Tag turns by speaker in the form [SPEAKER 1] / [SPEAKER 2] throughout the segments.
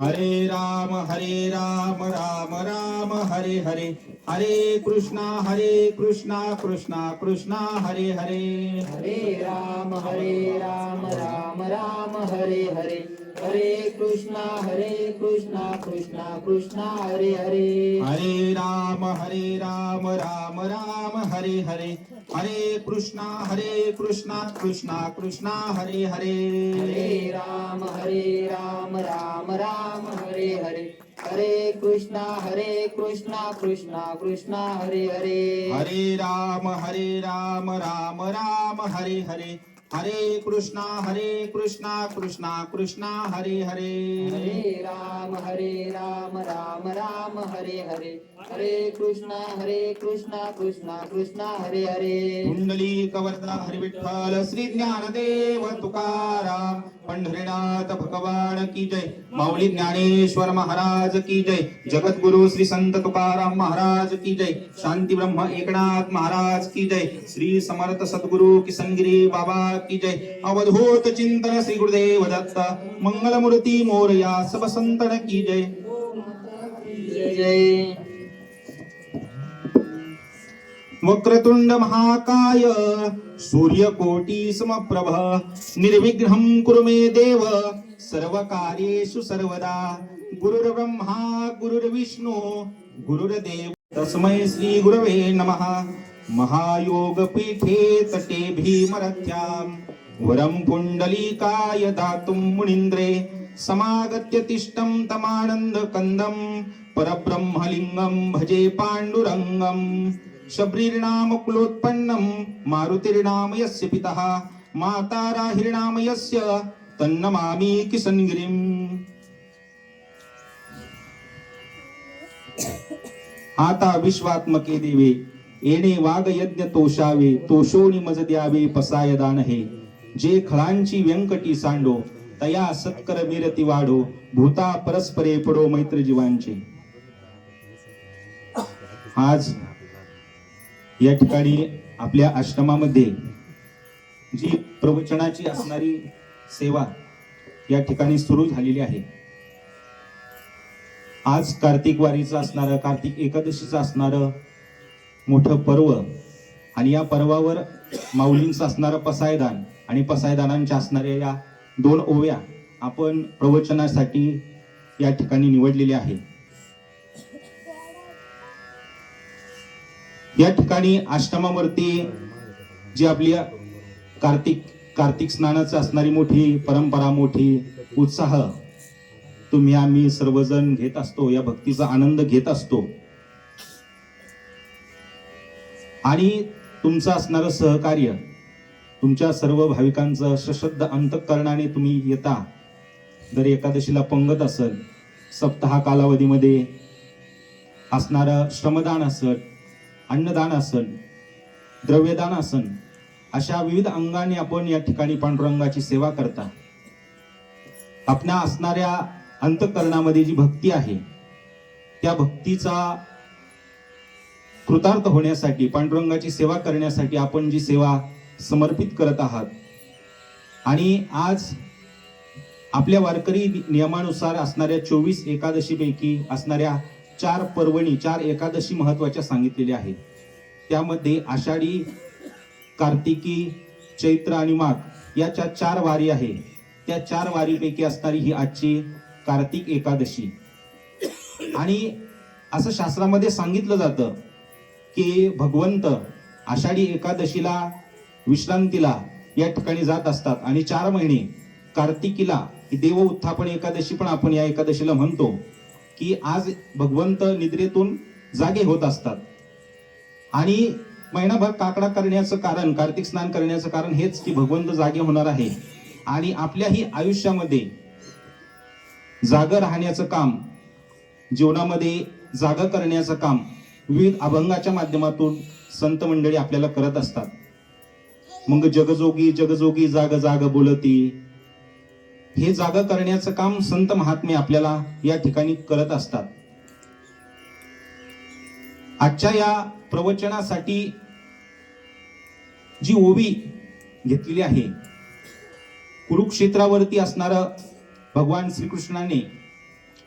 [SPEAKER 1] हरे राम राम राम हरे हरे, हरे कृष्णा कृष्णा कृष्णा हरे हरे.
[SPEAKER 2] हरे राम राम राम हरे हरे, हरे कृष्णा कृष्णा कृष्णा हरे हरे.
[SPEAKER 1] हरे राम राम राम हरे हरे, हरे कृष्णा कृष्णा कृष्णा हरे हरे.
[SPEAKER 2] हरे राम राम राम हरे हरे, हरे कृष्णा कृष्णा हरे हरे.
[SPEAKER 1] हरे राम राम राम हरे हरे, हरे कृष्णा कृष्णा हरे हरे.
[SPEAKER 2] हरे राम राम राम हरे हरे, हरे कृष्णा कृष्णा हरे हरे.
[SPEAKER 1] कुंडली कवर्ता हरी विठ्ठल श्री ज्ञानदेव तुकाराम, पंढरीनाथ भगवान की जय, माऊली ज्ञानेश्वर महाराज की जय, जगद्गुरु श्री संत तुकाराम महाराज की जय, शांती ब्रह्म एकनाथ महाराज की जय, श्री समर्थ सद्गुरु किसनगिरी बाबा की जय, अवधूत चिंतन श्री गुरुदेव दत्त, मंगलमूर्ती मोरया सब संतन की जय.
[SPEAKER 2] जय जय.
[SPEAKER 1] वक्रतुंड महाकाय सूर्यकोटी समप्रभ, निर्विघ्नं कुरु मे देव सर्व कार्येषु सर्वदा. गुरुर्ब्रह्मा गुरुर्विष्णू गुरुर्देव तस्मै श्री गुरवे नमः. महायोग पीठे तटे भीमरथ्यां, वरं पुंडलीकाय दातुं मुनीन्द्रे, समागत्य तिष्ठं तमानंद कंदं, परब्रह्मलिंगं भजे पांडुरंगं. शबरीर्नाम कुलोत्पन्नं, मारुतिर्नाम यस्य पितः, माता राहिर्नाम यस्य, तन्नमामि किसनगिरिम्. आता विश्वात्मके देवे, येणे वाग यज्ञ तोषावे, तोषोनी मज द्यावे पसाय दान हे. जे खळांची व्यंकटी सांडो, तया सत्कर मिरती वाढो, भूता परस्परे पडो मैत्र जीवांचे. आज या ठिकाणी आपल्या आश्रमामध्ये जी प्रवचनाची असणारी सेवा या ठिकाणी सुरू झालेली आहे. आज कार्तिक वारीचं असणारं, कार्तिक एकादशीचं असणारं मोठं पर्व, आणि या पर्वावर माऊलींचं असणारं पसायदान आणि पसायदानांच्या असणाऱ्या या 2 ओव्या आपण प्रवचनासाठी या ठिकाणी निवडलेल्या आहे. या ठिकाणी आश्रमावरती जी आपली कार्तिक स्नानाचं असणारी मोठी परंपरा, मोठी उत्साह तुम्ही आम्ही सर्वजण घेत असतो, या भक्तीचा आनंद घेत असतो. आणि तुमचं असणारं सहकार्य, तुमच्या सर्व भाविकांचं सश्रद्ध अंतःकरणाने तुम्ही येता. जर एकादशीला पंगत असेल, सप्ताह कालावधीमध्ये असणारं श्रमदान असेल, अन्नदान असेल, द्रव्यदान असेल, अशा विविध अंगाने आपण या ठिकाणी पांडुरंगाची सेवा करता. आपल्या असणाऱ्या अंतःकरणामध्ये जी भक्ती आहे, त्या भक्तीचा कृतार्थ होण्यासाठी, पांडुरंगाची सेवा करण्यासाठी आपण जी सेवा समर्पित करत आहात. आणि आज आपल्या वारकरी नियमानुसार असणाऱ्या 24 एकादशीपैकी असणाऱ्या 4 पर्वणी, 4 एकादशी महत्वाच्या सांगितलेल्या आहेत. त्यामध्ये आषाढी, कार्तिकी, चैत्र आणि माघ या 4 वारी आहे. त्या 4 वारीपैकी असणारी ही आजची कार्तिक एकादशी. आणि असं शास्त्रामध्ये सांगितलं जातं की भगवंत आषाढी एकादशीला विश्रांतीला या ठिकाणी जात असतात, आणि 4 महिने कार्तिकीला देव उत्थापन एकादशी पण आपण या एकादशीला म्हणतो, की आज भगवंत निद्रेतून जागे होत असतात. आणि महिनाभर काकडा करण्याचं कारण, कार्तिक स्नान करण्याचं कारण हेच की भगवंत जागे होणार आहे. आणि आपल्याही आयुष्यामध्ये जाग राहण्याचं काम, जीवनामध्ये जागा करण्याचं काम विविध अभंगाच्या माध्यमातून संत मंडळी आपल्याला करत असतात. मग जगजोगी जगजोगी जाग जाग बोलती, हे जागा करण्याचं काम संत महात्मे आपल्याला या ठिकाणी करत असतात. आजच्या या प्रवचनासाठी जी ओवी घेतलेली आहे, कुरुक्षेत्रावरती असणारं भगवान श्रीकृष्णाने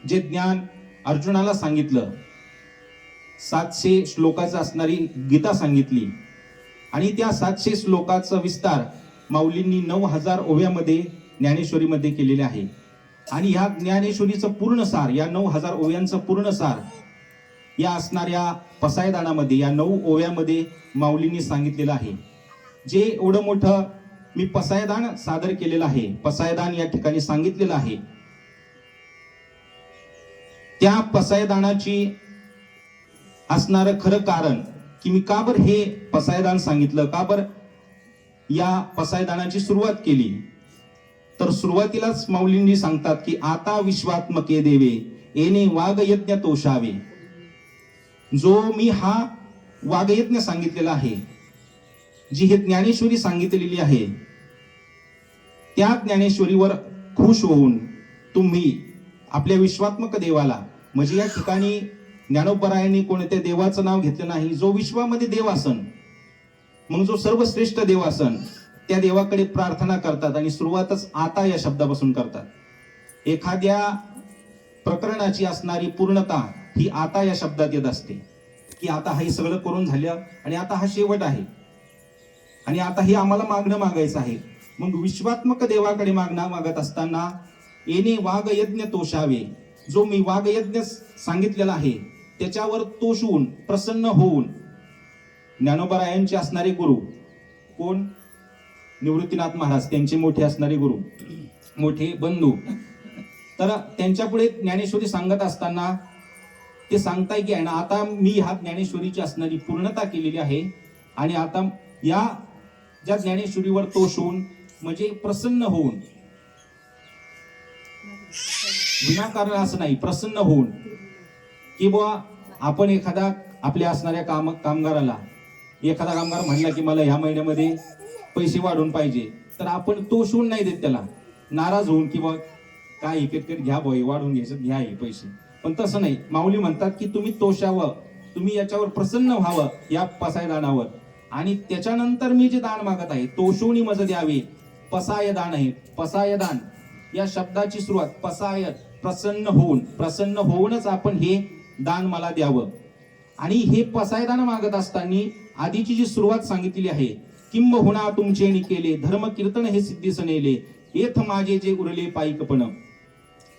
[SPEAKER 1] जे ज्ञान अर्जुनाला सांगितलं, 700 श्लोकाचं असणारी गीता सांगितली आणि त्या 700 श्लोकाचा विस्तार माऊलींनी 9000 ओव्यामध्ये ज्ञानेश्वरीमध्ये केलेले आहे. आणि ह्या ज्ञानेश्वरीचं पूर्ण सार, या 9000 ओव्यांचं पूर्ण सार या असणाऱ्या पसायदानामध्ये, या 9 ओव्यामध्ये माऊलींनी सांगितलेलं आहे. जे एवढं मोठं मी पसायदान सादर केलेलं आहे, पसायदान या ठिकाणी सांगितलेलं आहे, त्या पसायदानाची असणारं खरं कारण की मी का बरं हे पसायदान सांगितलं, का बरं या पसायदानाची सुरुवात केली, तर सुरुवातीलाच माऊलींनी सांगतात की आता विश्वात्मके देवे येणे वागयज्ञ तोषावे. जो मी हा वागयज्ञ सांगितलेला आहे, जी हे ज्ञानेश्वरी सांगितलेली आहे, त्या ज्ञानेश्वरीवर खुश होऊन तुम्ही आपल्या विश्वात्मक देवाला, म्हणजे या ठिकाणी ज्ञानोबरायांनी कोणत्या देवाचं नाव घेतलं नाही, जो विश्वामध्ये देव असन, मग जो सर्वश्रेष्ठ देव असन, त्या देवाकडे प्रार्थना करतात आणि सुरुवातच आता या शब्दापासून करतात. एखाद्या प्रकरणाची असणारी पूर्णता ही आता या शब्दात येत असते की आता हे सगळं करून झालं आणि आता हा शेवट आहे आणि आता हे आम्हाला मागणं मागायचं आहे. मग विश्वात्मक देवाकडे मागणं मागत असताना येणे वागयज्ञ तोषावे, जो मी वागयज्ञ सांगितलेला आहे त्याच्यावर तोषून प्रसन्न होऊन ज्ञानोबरायांचे असणारे गुरु कोण, निवृत्तीनाथ महाराज, त्यांचे मोठे असणारे गुरु, मोठे बंधू, तर त्यांच्या पुढे ज्ञानेश्वरी सांगत असताना ते सांगताय की आहे ना, आता मी ह्या ज्ञानेश्वरीची असणारी पूर्णता केलेली आहे आणि आता या ज्या ज्ञानेश्वरीवर तोषून म्हणजे प्रसन्न होऊन, विनाकारण असं नाही, प्रसन्न होऊन की बुवा आपण एखादा आपल्या असणाऱ्या कामगाराला, एखादा कामगार म्हणला की मला ह्या महिन्यामध्ये पैसे वाढवून पाहिजे, तर आपण तोषून नाही देत त्याला, नाराज होऊन की बुवा काय इफेक्ट घ्या भाई, वाढवून घ्यायचं, घ्या हे पैसे. पण तसं नाही, माऊली म्हणतात की तुम्ही तोषावं, तुम्ही याच्यावर प्रसन्न व्हावं या पसायदानावर, आणि त्याच्यानंतर मी जे दान मागत आहे तोषोनी मज द्यावे, पसाय दान आहे. पसायदान या शब्दाची सुरुवात पसाय, प्रसन्न होऊन, प्रसन्न होऊनच आपण हे दान मला द्यावं. आणि हे पसायदान मागत असताना आधीची जी सुरुवात सांगितलेली आहे, किंबहुना तुमचे केले धर्म कीर्तन हे सिद्धीस नेले, येथ माझे जे उरले पायिकपण,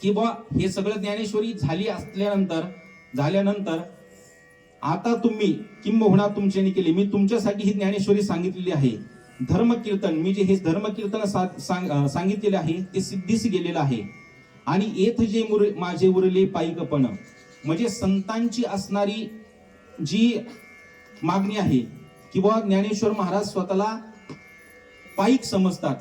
[SPEAKER 1] की बा हे सगळं ज्ञानेश्वरी झाल्यानंतर आता तुम्ही किंबहुना तुमचे केले, मी तुमच्यासाठी ही ज्ञानेश्वरी सांगितलेली आहे. धर्म कीर्तन, मी जे हे धर्म कीर्तन सांगितलेले आहे ते सिद्धीस गेलेलं आहे. आणि येथ जे माझे उरले पायिकपण, म्हणजे संतांची असणारी जी मागणी आहे किंवा ज्ञानेश्वर महाराज स्वतःला पायिक समजतात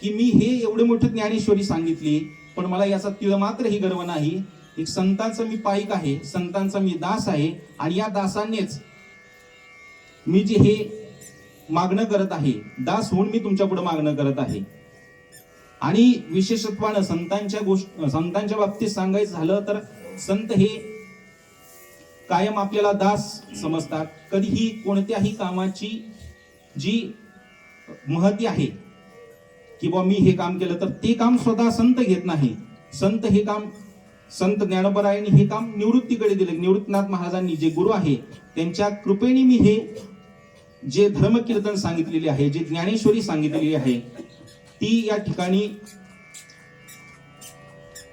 [SPEAKER 1] की मी हे एवढे मोठे ज्ञानेश्वरी सांगितली पण मला याचा तिळ मात्रही गर्व नाही. एक संतांचा मी पायिक आहे, संतांचा मी दास आहे आणि या दासानेच मी जे हे मागणं करत आहे, दास होऊन मी तुमच्या पुढे मागणं करत आहे. आणि विशेषत्वानं संतांच्या बाबतीत सांगायचं झालं तर संत हे कायम आपल्याला दास समजतात. कधीही कोणत्याही कामाची जी महती आहे की बा मी हे काम केलं तर ते काम स्वतः संत घेत नाही. संत हे काम, संत ज्ञानोबरायांनी हे काम निवृत्तीकडे दिले. निवृत्तीनाथ महाराजांनी जे गुरु आहे त्यांच्या कृपेने मी हे जे धर्मकीर्तन सांगितलेले आहे, जे ज्ञानेश्वरी सांगितलेली आहे ती या ठिकाणी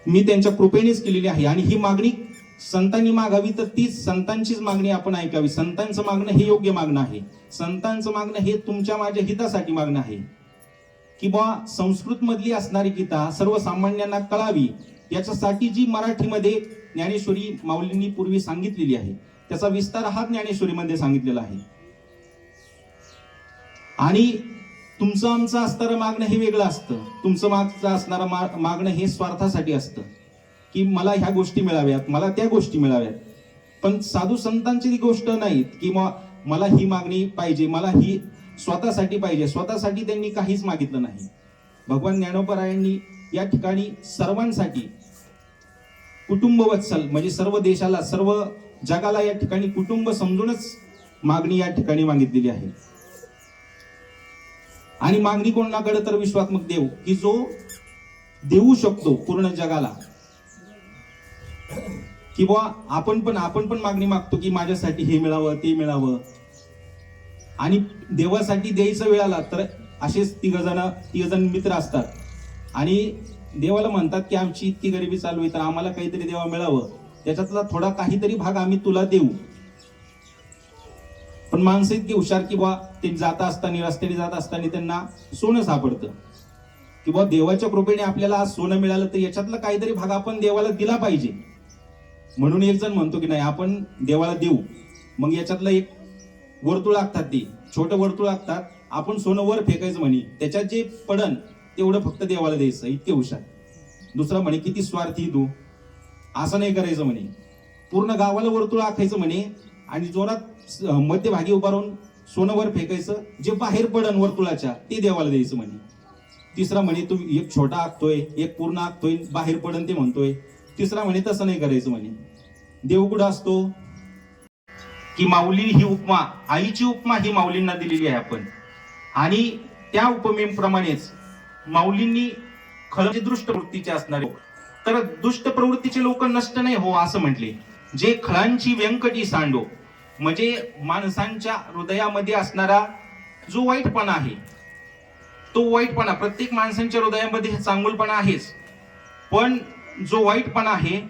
[SPEAKER 1] मी त्यांच्या कृपेनेच केलेली आहे. आणि ही मागणी संतांनी मागावी तर तीच संतांचीच मागणी आपण ऐकावी. संतांचं मागणं हे योग्य मागणं आहे. संतांचं मागणं हे तुमच्या माझ्या हितासाठी मागणं आहे की बा संस्कृत मधली असणारी गीता सर्वसामान्यांना कळावी याच्यासाठी जी मराठीमध्ये ज्ञानेश्वरी माऊलींनी पूर्वी सांगितलेली आहे त्याचा विस्तार हा ज्ञानेश्वरीमध्ये सांगितलेला आहे. आणि तुमचं आमचं असणारं मागणं हे वेगळं असतं. तुमचं मागचं असणारं मागणं हे स्वार्थासाठी असतं की मला ह्या गोष्टी मिळाव्यात, मला त्या गोष्टी मिळाव्यात. पण साधू संतांची ती गोष्ट नाही की मला ही मागणी पाहिजे, मला ही स्वतःसाठी पाहिजे. स्वतःसाठी त्यांनी काहीच मागितलं नाही. भगवान ज्ञानोबरायांनी या ठिकाणी सर्वांसाठी कुटुंबवत्सल म्हणजे सर्व देशाला, सर्व जगाला या ठिकाणी कुटुंब समजूनच मागणी या ठिकाणी मागितलेली आहे. आणि मागणी कोणाकडे तर विश्वात्मक देव की जो देऊ शकतो पूर्ण जगाला. की बुवा आपण पण मागणी मागतो की माझ्यासाठी हे मिळावं ते मिळावं, आणि देवासाठी द्यायचा वेळ आला तर असेच तिघ जण मित्र असतात आणि देवाला म्हणतात की आमची इतकी गरिबी चालू आहे तर आम्हाला काहीतरी देवा मिळावं, त्याच्यातला थोडा काहीतरी भाग आम्ही तुला देऊ. पण माणसं इतकी हुशार की बा ते रस्त्याने जात असताना त्यांना सोनं सापडतं की बा देवाच्या कृपेने आपल्याला आज सोनं मिळालं तर याच्यातला काहीतरी भाग आपण देवाला दिला पाहिजे. म्हणून एक जण म्हणतो की नाही आपण देवाला देऊ. मग याच्यातलं एक वर्तुळ लागतात, ते छोटं वर्तुळ लागतात, आपण सोनं वर फेकायचं म्हणे, त्याच्यात जे पडन तेवढं फक्त देवाला द्यायचं. इतके हुशार. दुसरा म्हणे किती स्वार्थी तू, असं नाही करायचं म्हणे, पूर्ण गावाला वर्तुळ आखायचं म्हणे आणि जोरात मध्यभागी उभा राहून सोनं वर फेकायचं, जे बाहेर पडन वर्तुळाच्या ते देवाला द्यायचं म्हणे. तिसरा म्हणे तू एक छोटा आखतोय एक पूर्ण आखतोय बाहेर पडन ते म्हणतोय. तिसरा म्हणे तसं नाही करायचं म्हणे. देव कुठं असतो की माऊली ही उपमा, आईची उपमा ही माऊलींना दिलेली आहे आपण, आणि त्या उपमेप्रमाणेच माऊलींनी खरं दुष्ट प्रवृत्तीचे असणारे तर दुष्ट प्रवृत्तीचे लोक नष्ट नाही हो असं म्हटले. जे खळांची व्यंकटी सांडो, म्हणजे माणसांच्या हृदयामध्ये असणारा जो वाईटपणा आहे, तो वाईटपणा प्रत्येक माणसांच्या हृदयामध्ये चांगुलपणा आहेच, पण जो वाईटपणा आहे,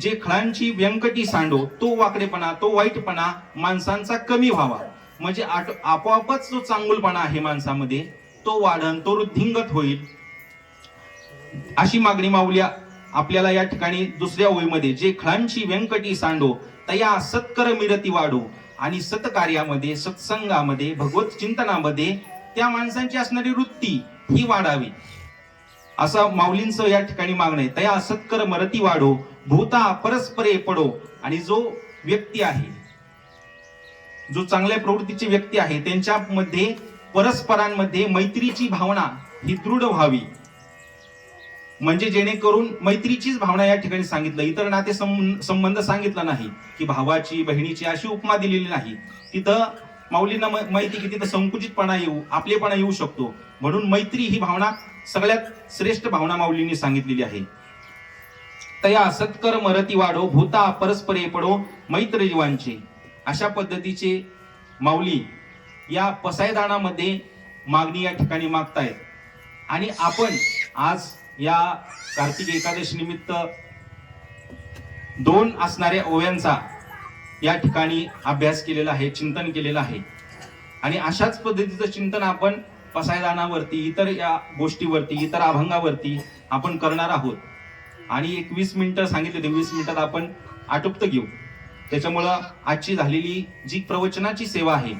[SPEAKER 1] जे खळांची व्यंकटी सांडो, तो वाकडेपणा तो वाईटपणा माणसांचा कमी व्हावा, म्हणजे आपोआपच जो चांगुलपणा आहे माणसामध्ये तो वाढन, तो वृद्धिंगत होईल, अशी मागणी माऊल्या आपल्याला या ठिकाणी दुसऱ्या ओळीमध्ये, जे खळांची व्यंकटी सांडो तया सत्कर मिरती वाढो, आणि सत्कार्यामध्ये सत्संगामध्ये भगवत चिंतनामध्ये त्या माणसांची असणारी वृत्ती ही वाढावी, असं माऊलींचं या ठिकाणी मागणं आहे. तया सत्कर मरती वाढो भूता परस्परे पडो, आणि जो व्यक्ती आहे, जो चांगल्या प्रवृत्तीची व्यक्ती आहे, त्यांच्यामध्ये परस्परांमध्ये मैत्रीची भावना ही दृढ व्हावी, म्हणजे जेणेकरून मैत्रीचीच भावना या ठिकाणी सांगितलं, इतर नाते संबंध सांगितला नाही की भावाची बहिणीची अशी उपमा दिलेली नाही. तिथं माऊलींना माहिती की तिथं संकुचितपणा येऊ आपलेपणा येऊ शकतो, म्हणून मैत्री ही भावना सगळ्यात श्रेष्ठ भावना माऊलींनी सांगितलेली आहे. तया सत्कर मरती वाढो भूता परस्परे पडो मैत्र जीवांचे, अशा पद्धतीचे माऊली या पसायदानामध्ये मागणी या ठिकाणी मागतायत. आणि आपण आज या कार्तिक एकादशी निमित्त 2 असणाऱ्या ओव्यांचा या ठिकाणी अभ्यास केलेला आहे, चिंतन केलेलं आहे, आणि अशाच पद्धतीचं चिंतन आपण पसायदानावरती, इतर या गोष्टीवरती, इतर अभंगावरती आपण करणार आहोत. आणि एक 20 मिनिटं सांगितले, ते 20 मिनिटात आपण आटोपत घेऊ. त्याच्यामुळं आजची झालेली जी प्रवचनाची सेवा आहे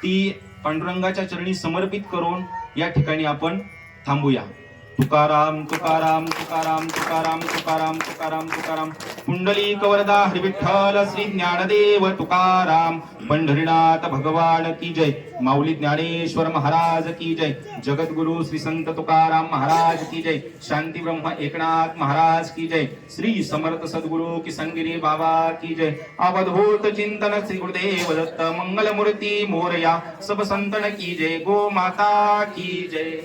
[SPEAKER 1] ती पांडुरंगाच्या चरणी समर्पित करून या ठिकाणी आपण थांबूया. तुकाराम तुकाराम तुकाराम तुकाराम तुकाराम तुकाराम तुकाराम. पुंडलिक वरदा हरी विठ्ठल श्री ज्ञानदेव तुकाराम. पंढरीनाथ भगवान की जय. माऊली ज्ञानेश्वर महाराज की जय. जगद्गुरु श्री संत तुकाराम महाराज की जय. शांती ब्रह्म एकनाथ महाराज की जय. श्री समर्थ सद्गुरु किसनगिरी बाबा की जय. अवधूत चिंतन श्री गुरुदेव दत्त. मंगल मूर्ती मोरया सब संतन की जय. गो माता की जय.